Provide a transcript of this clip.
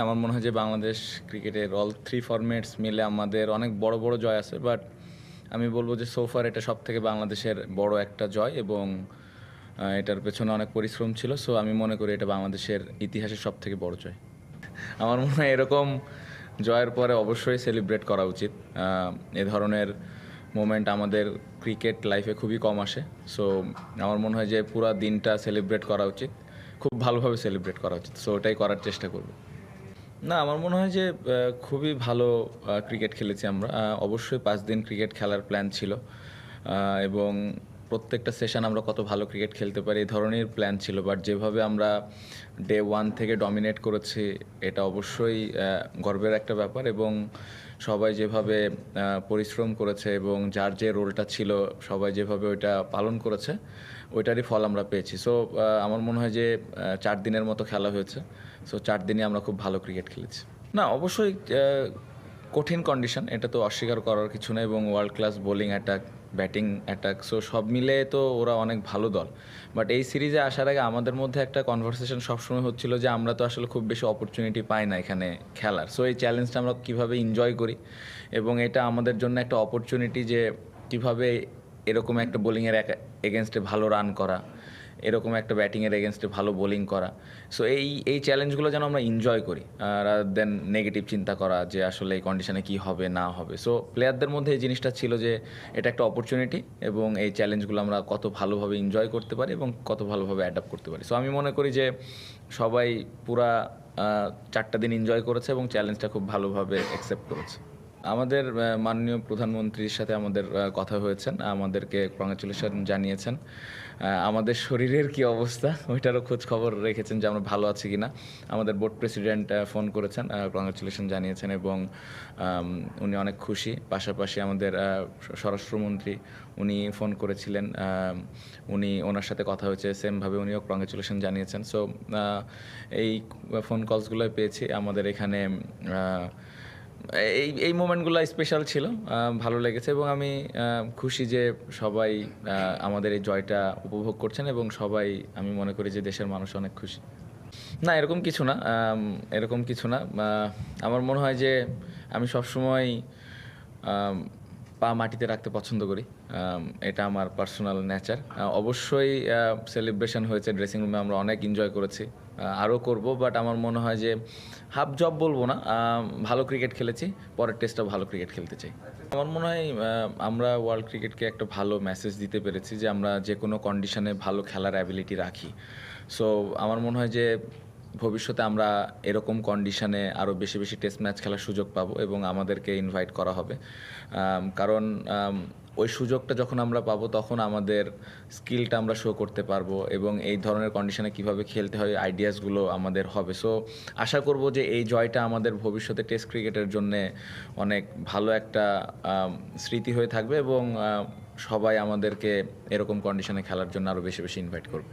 আমার মনে হয় যে বাংলাদেশ ক্রিকেটের অল 3 ফরম্যাটস মিলে আমাদের অনেক বড়, বড় জয় আছে। বাট আমি বলব যে সো ফার এটা সবথেকে বাংলাদেশের বড় একটা জয় এবং এটার পেছনে অনেক পরিশ্রম ছিল। সো আমি মনে করি এটা বাংলাদেশের ইতিহাসের সবথেকে বড় জয়। আমার মনে হয় এরকম জয়ের পরে অবশ্যই সেলিব্রেট করা উচিত। এ ধরনের মোমেন্ট আমাদের ক্রিকেট লাইফে খুবই কম আসে। সো আমার মনে হয় যে পুরা দিনটা সেলিব্রেট করা উচিত। খুব ভালোভাবে সেলিব্রেট করা উচিত। সো ওটাই করার চেষ্টা করব। না, আমার মনে হয় যে খুবই ভালো ক্রিকেট খেলেছি আমরা। অবশ্যই ৫ দিন ক্রিকেট খেলার প্ল্যান ছিল এবং প্রত্যেকটা সেশন আমরা কত ভালো ক্রিকেট খেলতে পারি এই ধরনের প্ল্যান ছিল। বাট যেভাবে আমরা ডে 1 থেকে ডমিনেট করেছি এটা অবশ্যই গর্বের একটা ব্যাপার এবং সবাই যেভাবে পরিশ্রম করেছে এবং যার যে রোলটা ছিল সবাই যেভাবে ওইটা পালন করেছে ওইটারই ফল আমরা পেয়েছি। সো আমার মনে হয় যে ৪ দিনের মতো খেলা হয়েছে। সো ৪ দিনই আমরা খুব ভালো ক্রিকেট খেলেছি। না, অবশ্যই কঠিন কন্ডিশন, এটা তো অস্বীকার করার কিছু না এবং world class bowling attack, batting attack, so সব মিলে তো ওরা অনেক ভালো দল। বাট এই সিরিজে আসার আগে আমাদের মধ্যে একটা কনভারসেশন সবসময় হচ্ছিল যে আমরা তো আসলে খুব বেশি অপরচুনিটি পাই না এখানে খেলার। সো এই চ্যালেঞ্জটা আমরা কীভাবে এনজয় করি এবং এটা আমাদের জন্য একটা অপরচুনিটি যে কীভাবে এরকম একটা বোলিংয়ের এগেনস্টে ভালো রান করা, এরকম একটা ব্যাটিংয়ের এগেনস্টে ভালো বোলিং করা। সো এই চ্যালেঞ্জগুলো যেন আমরা এনজয় করি রাদার দেন নেগেটিভ চিন্তা করা যে আসলে এই কন্ডিশনে কী হবে না হবে। সো প্লেয়ারদের মধ্যে এই জিনিসটা ছিল যে এটা একটা অপরচুনিটি এবং এই চ্যালেঞ্জগুলো আমরা কত ভালোভাবে এনজয় করতে পারি এবং কত ভালোভাবে অ্যাডাপ্ট করতে পারি। সো আমি মনে করি যে সবাই পুরা ৪টা দিন এনজয় করেছে এবং চ্যালেঞ্জটা খুব ভালোভাবে অ্যাকসেপ্ট করেছে। আমাদের মাননীয় প্রধানমন্ত্রীর সাথে আমাদের কথা হয়েছেন, আমাদেরকে কংগ্রাচুলেশন জানিয়েছেন। আমাদের শরীরের কি অবস্থা ওইটারও খোঁজ খবর রেখেছেন যে আমরা ভালো আছি কিনা। আমাদের বোর্ড প্রেসিডেন্ট ফোন করেছেন, কংগ্রাচুলেশন জানিয়েছেন এবং উনি অনেক খুশি। পাশাপাশি আমাদের স্বরাষ্ট্রমন্ত্রী উনি ফোন করেছিলেন, ওনার সাথে কথা হয়েছে, সেমভাবে উনিও কংগ্রাচুলেশন জানিয়েছেন। সো এই ফোন কলসগুলোই পেয়েছি আমাদের এখানে। এই মোমেন্টগুলো স্পেশাল ছিল, ভালো লেগেছে এবং আমি খুশি যে সবাই আমাদের এই জয়টা উপভোগ করছেন এবং সবাই, আমি মনে করি যে দেশের মানুষ অনেক খুশি। না, এরকম কিছু না, এরকম কিছু না। আমার মনে হয় যে আমি সবসময় পা মাটিতে রাখতে পছন্দ করি। এটা আমার পার্সোনাল নেচার। অবশ্যই সেলিব্রেশন হয়েছে, ড্রেসিং রুমে আমরা অনেক এনজয় করেছি, আরও করব। বাট আমার মনে হয় যে হাফ জব বলবো না, ভালো ক্রিকেট খেলেছি, পরের টেস্টটা ভালো ক্রিকেট খেলতে চাই। আমার মনে হয় আমরা ওয়ার্ল্ড ক্রিকেটকে একটা ভালো মেসেজ দিতে পেরেছি যে আমরা যে কোনো কন্ডিশনে ভালো খেলার অ্যাবিলিটি রাখি। সো আমার মনে হয় যে ভবিষ্যতে আমরা এরকম কন্ডিশনে আরও বেশি বেশি টেস্ট ম্যাচ খেলার সুযোগ পাবো এবং আমাদেরকে ইনভাইট করা হবে। কারণ ওই সুযোগটা যখন আমরা পাবো তখন আমাদের স্কিলটা আমরা শো করতে পারবো এবং এই ধরনের কন্ডিশনে কীভাবে খেলতে হয় আইডিয়াসগুলো আমাদের হবে। সো আশা করব যে এই জয়টা আমাদের ভবিষ্যতে টেস্ট ক্রিকেটের জন্যে অনেক ভালো একটা স্মৃতি হয়ে থাকবে এবং সবাই আমাদেরকে এরকম কন্ডিশনে খেলার জন্য আরও বেশি বেশি ইনভাইট করবে।